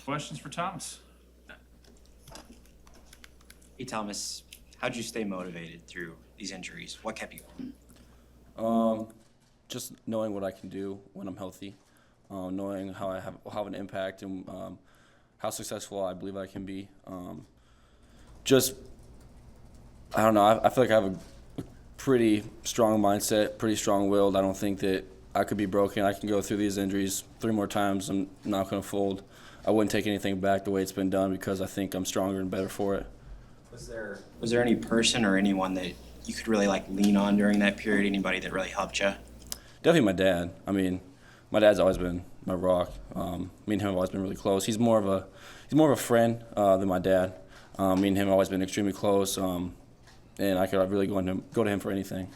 Questions for Thomas? Hey, Thomas, how'd you stay motivated through these injuries? What kept you going? Just knowing what I can do when I'm healthy, knowing how I have an impact and how successful I believe I can be. I don't know. I feel like I have a pretty strong mindset, pretty strong-willed. I don't think that I could be broken. I can go through these injuries 3 more times. I'm not going to fold. I wouldn't take anything back the way it's been done because I think I'm stronger and better for it. Was there any person or anyone that you could really lean on during that period? Anybody that really helped you? Definitely my dad. I mean, my dad's always been my rock. Me and him have always been really close. He's more of a friend than my dad. Me and him have always been extremely close, and I could really go to him for anything.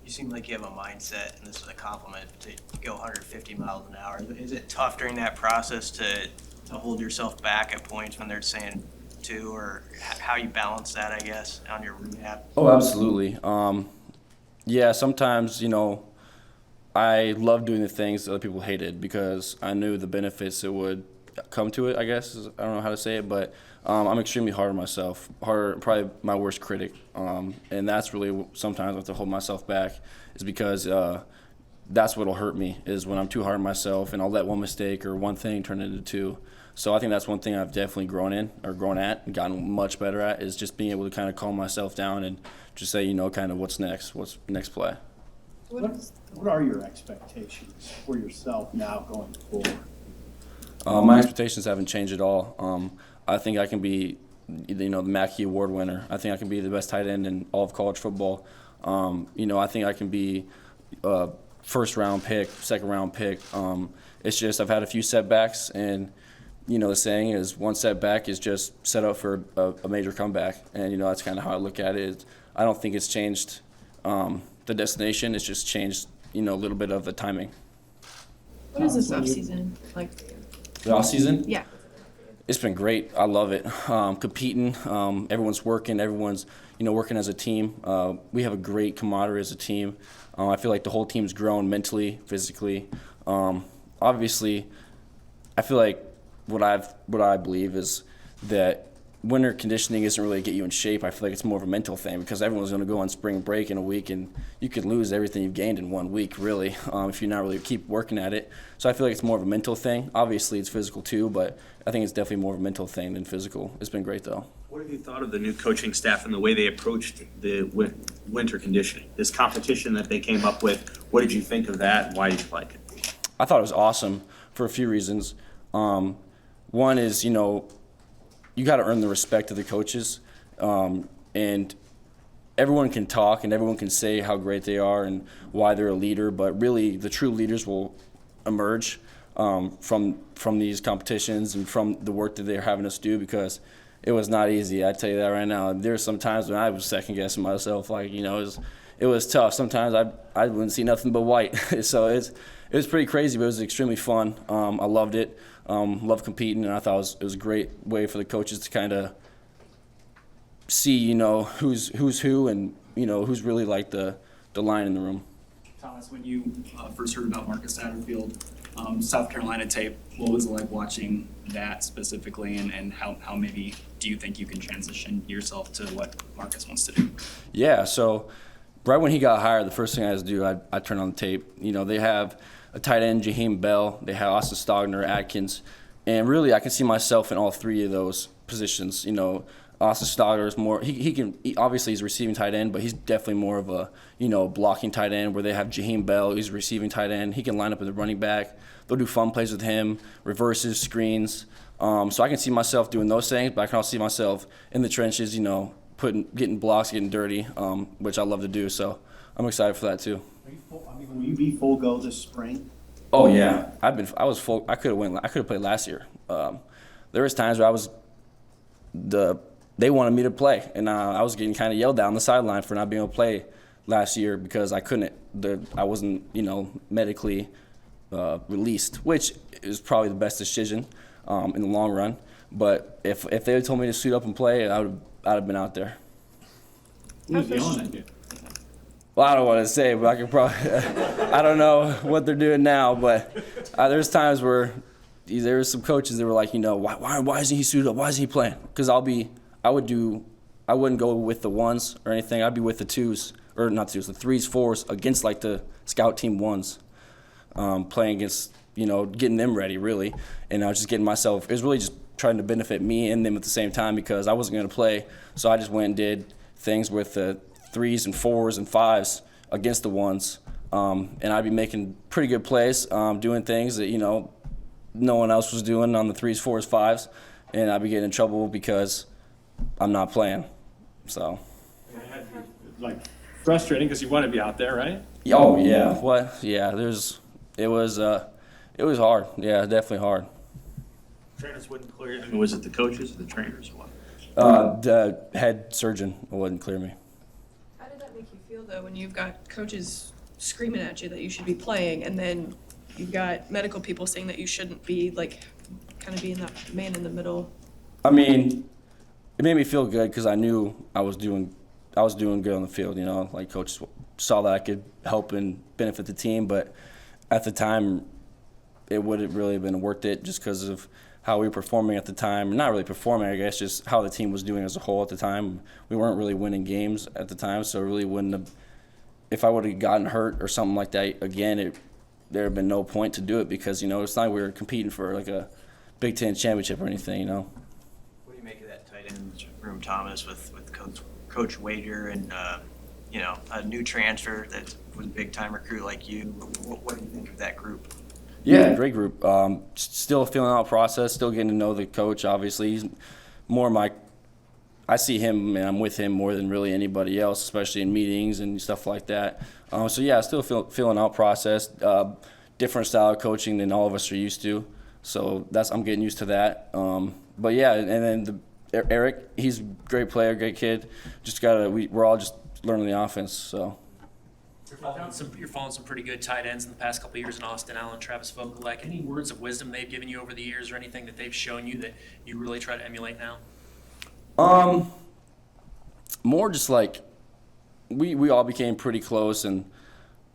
You seem like you have a mindset, and this is a compliment, to go 150 miles an hour. Is it tough during that process to hold yourself back at points when they're saying 2, or how you balance that, I guess, on your rehab? Oh, absolutely. Yeah, sometimes, I love doing the things that other people hated because I knew the benefits that would come to it, I guess. I don't know how to say it, but I'm extremely hard on myself, probably my worst critic. And that's really sometimes I have to hold myself back is because that's what'll hurt me is when I'm too hard on myself and I'll let one mistake or one thing turn into 2. So I think that's one thing I've definitely grown at and gotten much better at is just being able to kind of calm myself down and just say, kind of what's next play. What are your expectations for yourself now going forward? My expectations haven't changed at all. I think I can be, the Mackey Award winner. I think I can be the best tight end in all of college football. I think I can be a first-round pick, second-round pick. It's just I've had a few setbacks, and the saying is one setback is just set up for a major comeback, and that's kind of how I look at it. I don't think it's changed the destination. It's just changed, a little bit of the timing. What is this offseason like? The off season? Yeah. It's been great. I love it. Competing, everyone's working. Everyone's working as a team. We have a great camaraderie as a team. I feel like the whole team's grown mentally, physically. Obviously, I feel like what I believe is that winter conditioning isn't really to get you in shape. I feel like it's more of a mental thing because everyone's going to go on spring break in a week, and you could lose everything you've gained in 1 week, really, if you're not really keep working at it. So I feel like it's more of a mental thing. Obviously, it's physical too, but I think it's definitely more of a mental thing than physical. It's been great, though. What have you thought of the new coaching staff and the way they approached the winter conditioning? This competition that they came up with, what did you think of that, and why did you like it? I thought it was awesome for a few reasons. One is, you got to earn the respect of the coaches, and everyone can talk and everyone can say how great they are and why they're a leader, but really the true leaders will emerge from these competitions and from the work that they're having us do because it was not easy. I tell you that right now. There were some times when I was second guessing myself, it was tough. Sometimes I wouldn't see nothing but white. So it was pretty crazy, but it was extremely fun. I loved it. Loved competing, and I thought it was a great way for the coaches to kind of see, who's who and, who's really like the line in the room. Thomas, when you first heard about Marcus Satterfield, South Carolina tape, what was it like watching that specifically, and how maybe do you think you can transition yourself to what Marcus wants to do? Yeah, so right when he got hired, the first thing I had to do, I turned on the tape. They have a tight end, Jaheim Bell. They have Austin Stogner, Atkins. And really, I can see myself in all 3 of those positions. Austin Stogner is more, obviously he's a receiving tight end, but he's definitely more of a, blocking tight end where they have Jaheim Bell, he's a receiving tight end. He can line up with the running back. They'll do fun plays with him, reverses, screens. So I can see myself doing those things, but I can also see myself in the trenches, getting blocks, getting dirty, which I love to do. So I'm excited for that too. Will you be full go this spring? Oh yeah, I was full. I could have played last year. There was times where they wanted me to play, and I was getting kind of yelled at on the sideline for not being able to play last year because I couldn't. I wasn't medically released, which is probably the best decision in the long run. But if they had told me to suit up and play, I'd have been out there. Who's yelling at you? Well, I don't want to say, but I can probably. I don't know what they're doing now, but there's times where, there were some coaches that were like, why isn't he suited up? Why isn't he playing? Because I wouldn't go with the ones or anything. I'd be with the twos, or not twos, the threes, fours against like the scout team ones, playing against, getting them ready really. And I was just getting myself, it was really just trying to benefit me and them at the same time because I wasn't going to play. So I just went and did things with the threes and fours and fives against the ones. And I'd be making pretty good plays, doing things that, no one else was doing on the threes, fours, fives. And I'd be getting in trouble because I'm not playing. So. Like frustrating because you want to be out there, right? Oh yeah. What? Yeah. It was hard. Yeah, definitely hard. Trainers wouldn't clear you? I mean, was it the coaches or the trainers or what? The head surgeon wouldn't clear me. How did that make you feel though when you've got coaches screaming at you that you should be playing and then you've got medical people saying that you shouldn't be, like, kind of being that man in the middle? I mean, it made me feel good because I knew I was doing good on the field, like coaches saw that I could help and benefit the team, but at the time it wouldn't really have been worth it just because of how we were performing at the time. Not really performing, I guess, just how the team was doing as a whole at the time. We weren't really winning games at the time, so it really wouldn't have, if I would have gotten hurt or something like that again, there would have been no point to do it because, it's not like we were competing for like a Big Ten championship or anything, What do you make of that tight end room, Thomas, with Coach Wager and, a new transfer that was a big-time recruit like you? What do you think of that group? Yeah, great group. Still filling out process, still getting to know the coach, obviously. He's more I see him and I'm with him more than really anybody else, especially in meetings and stuff like that. So yeah, still filling out process. Different style of coaching than all of us are used to. So I'm getting used to that. But yeah, and then Eric, he's a great player, great kid. We're all just learning the offense, so. You're following some pretty good tight ends in the past couple of years in Austin Allen, Travis Vogelek. Any words of wisdom they've given you over the years or anything that they've shown you that you really try to emulate now? More just like we all became pretty close and,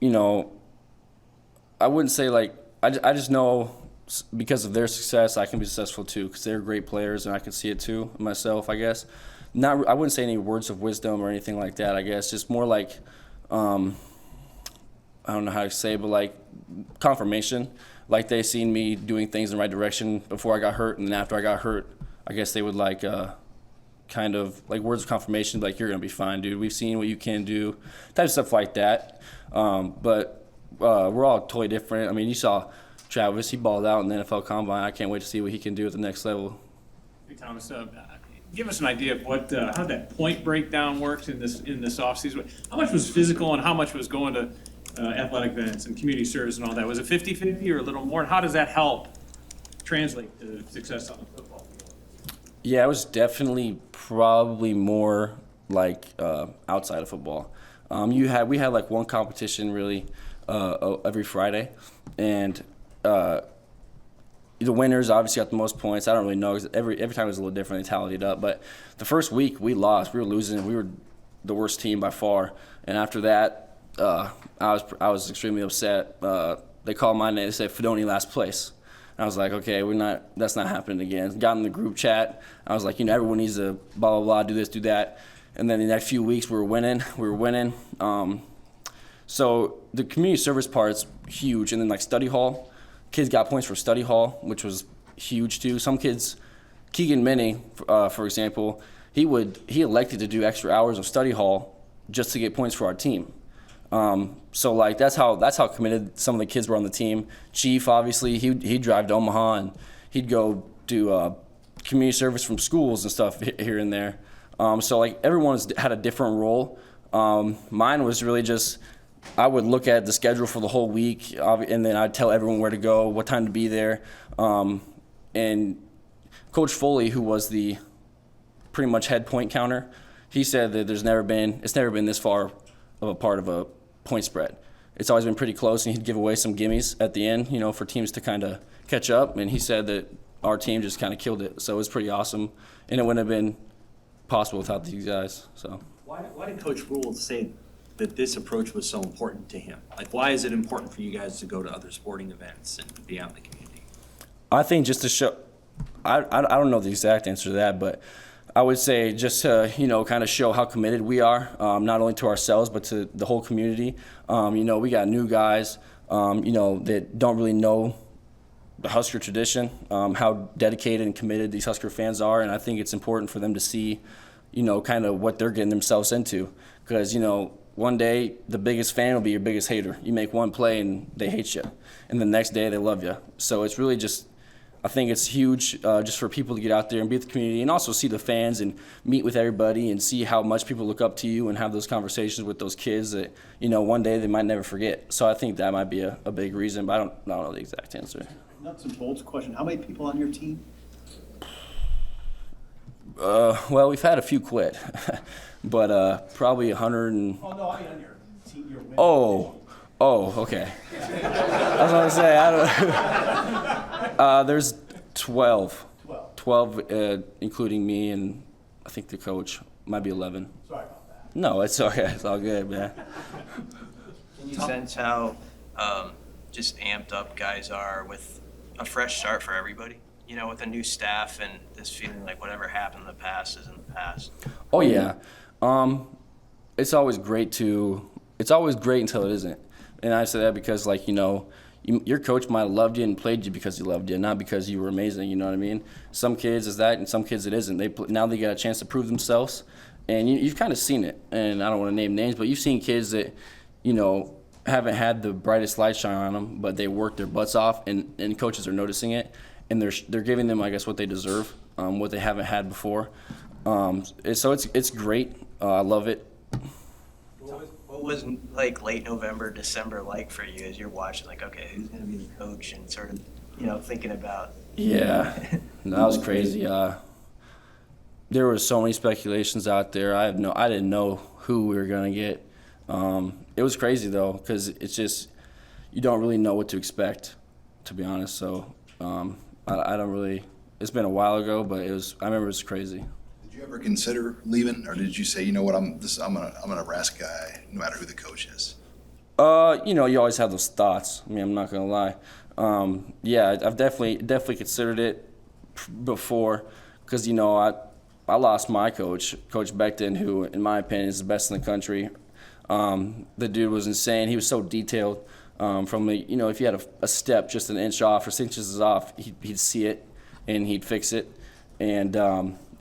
I wouldn't say like, I just know because of their success, I can be successful too because they're great players and I can see it too myself, I guess. I wouldn't say any words of wisdom or anything like that, I guess. Just more like, I don't know how to say, but like confirmation. Like they seen me doing things in the right direction before I got hurt, and then after I got hurt, I guess they would like kind of like words of confirmation, like you're gonna be fine, dude. We've seen what you can do, type of stuff like that. But we're all totally different. I mean, you saw Travis; he balled out in the NFL Combine. I can't wait to see what he can do at the next level. Hey, Thomas, give us an idea of what how that point breakdown works in this offseason. How much was physical and how much was going to athletic events and community service and all that? Was it 50-50 or a little more? And how does that help translate to success on the football field? Yeah, it was definitely probably more like outside of football. We had like one competition really every Friday, and the winners obviously got the most points. I don't really know, 'cause every time it was a little different. They tallied it up. But the first week we lost. We were losing. We were the worst team by far. And after that, I was extremely upset. They called my name. They said Fidone last place. And I was like, okay, that's not happening again. Got in the group chat. I was like, everyone needs to blah blah blah, do this, do that. And then the next few weeks we were winning. So the community service part's huge. And then like study hall. Kids got points for study hall, which was huge too. Some kids, Keegan Minnie, for example, he elected to do extra hours of study hall just to get points for our team. So like that's how committed some of the kids were on the team. Chief, obviously, he'd drive to Omaha and he'd go do community service from schools and stuff here and there. So like everyone's had a different role. Mine was really just, I would look at the schedule for the whole week, and then I'd tell everyone where to go, what time to be there. And Coach Foley, who was the pretty much head point counter, he said that it's never been this far of a part of a point spread. It's always been pretty close, and he'd give away some gimmies at the end, for teams to kind of catch up. And he said that our team just kind of killed it, so it was pretty awesome, and it wouldn't have been possible without these guys. So Why did Coach Rule say that this approach was so important to him? Like, why is it important for you guys to go to other sporting events and be out in the community? I think just to show, I don't know the exact answer to that, but I would say just to, kind of show how committed we are, not only to ourselves, but to the whole community. We got new guys, that don't really know the Husker tradition, how dedicated and committed these Husker fans are, and I think it's important for them to see, kind of what they're getting themselves into. Because, one day the biggest fan will be your biggest hater. You make one play and they hate you, and the next day they love you. So it's really just, I think it's huge just for people to get out there and be with the community and also see the fans and meet with everybody and see how much people look up to you and have those conversations with those kids that, one day they might never forget. So I think that might be a big reason, but I don't know the exact answer. Nuts and bolts question, how many people on your team? Well, we've had a few quit, but probably 100 and... Oh, no, I mean on your team, your women. Oh, okay. I was going to say, I don't there's 12. 12, including me and I think the coach. Might be 11. Sorry about that. No, it's okay. It's all good, man. Can you sense how just amped up guys are with a fresh start for everybody? With a new staff and this feeling like whatever happened in the past is in the past. Oh, yeah. It's always great until it isn't. And I say that because, your coach might have loved you and played you because he loved you, not because you were amazing, you know what I mean? Some kids is that, and some kids it isn't. Now they got a chance to prove themselves, and you've kind of seen it. And I don't want to name names, but you've seen kids that, haven't had the brightest light shine on them, but they worked their butts off, and coaches are noticing it, and they're giving them, I guess, what they deserve, what they haven't had before. So it's great. I love it. What was late November, December like for you as you're watching, okay, who's going to be the coach and sort of, thinking about? Yeah, that was crazy. There were so many speculations out there. I didn't know who we were going to get. It was crazy though, because it's just, you don't really know what to expect, to be honest. So I don't really, it's been a while ago, but I remember it was crazy. Did you ever consider leaving, or did you say, you know what, I'm a Nebraska guy, no matter who the coach is? You always have those thoughts. I mean, I'm not gonna lie. Yeah, I've definitely considered it before, because I lost my coach, Coach Beckton, who, in my opinion, is the best in the country. The dude was insane. He was so detailed. From if you had a step just an inch off or 6 inches off, he'd see it and he'd fix it. And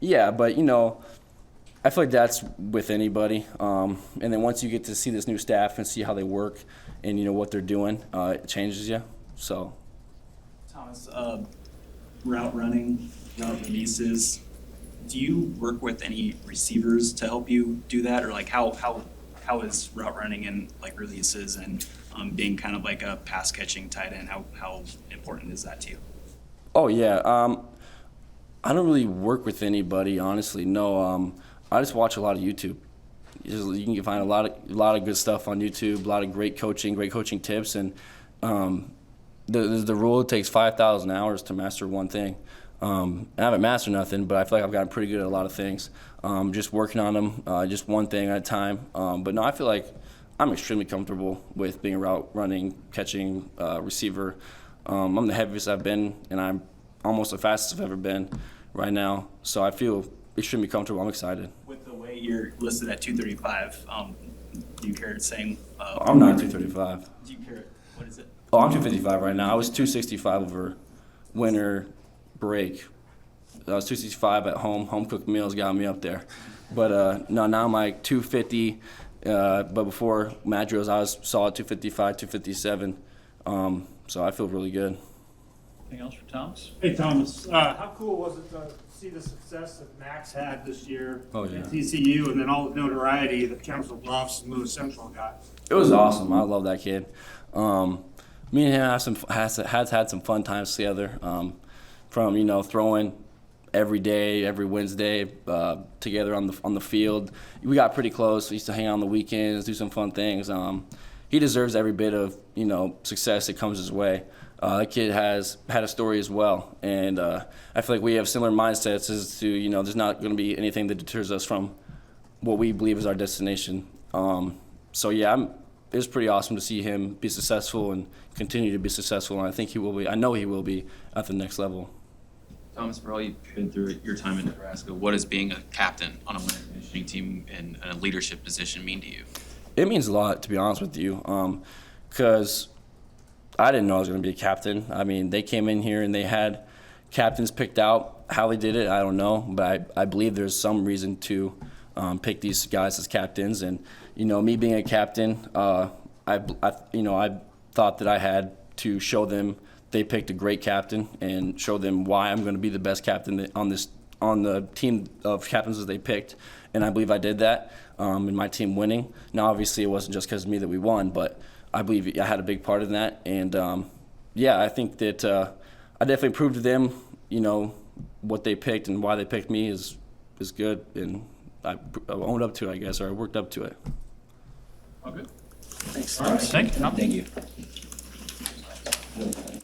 yeah, but I feel like that's with anybody. And then once you get to see this new staff and see how they work and what they're doing, it changes you. So, Thomas, route running, route releases. Do you work with any receivers to help you do that, or how is route running and releases and being kind of like a pass catching tight end? How important is that to you? Oh yeah, I don't really work with anybody, honestly. No, I just watch a lot of YouTube. You can find a lot of good stuff on YouTube, a lot of great coaching tips, and the rule, it takes 5,000 hours to master one thing. I haven't mastered nothing, but I feel like I've gotten pretty good at a lot of things. Just working on them, just one thing at a time. But no, I feel like I'm extremely comfortable with being a route running, catching receiver. I'm the heaviest I've been, and I'm almost the fastest I've ever been right now. So I feel extremely comfortable. I'm excited. With the way you're listed at 235, do you care saying? I'm not 235. Do you care? What is it? Oh, I'm 255 right now. I was 265 over winter break. I was 265 at home. Home cooked meals got me up there. But no, now I'm like 250. But before mat drills, I was solid 255, 257. So I feel really good. Anything else for Thomas? Hey, Thomas, how cool was it to see the success that Max had this year Oh, yeah. at TCU, and then all the notoriety that Council Bluffs and Lewis Central got? It was awesome. I love that kid. Me and him has had some fun times together. From throwing every day, every Wednesday together on the field. We got pretty close. We used to hang out on the weekends, do some fun things. He deserves every bit of success that comes his way. That kid has had a story as well, and I feel like we have similar mindsets as to there's not going to be anything that deters us from what we believe is our destination. So yeah, it was pretty awesome to see him be successful and continue to be successful, and I think he will be. I know he will be at the next level. Thomas, for all you've been through your time in Nebraska, what does being a captain on a winter conditioning team in a leadership position mean to you? It means a lot, to be honest with you, because I didn't know I was going to be a captain. I mean, they came in here and they had captains picked out. How they did it, I don't know, but I believe there's some reason to pick these guys as captains. And me being a captain, I thought that I had to show them they picked a great captain and show them why I'm going to be the best captain on the team of captains that they picked. And I believe I did that in my team winning. Now, obviously, it wasn't just because of me that we won, but I believe I had a big part in that. And, I think that I definitely proved to them, what they picked and why they picked me is good. And I owned up to it, I guess, or I worked up to it. Okay. Thanks. All right. Thank you. Thank you.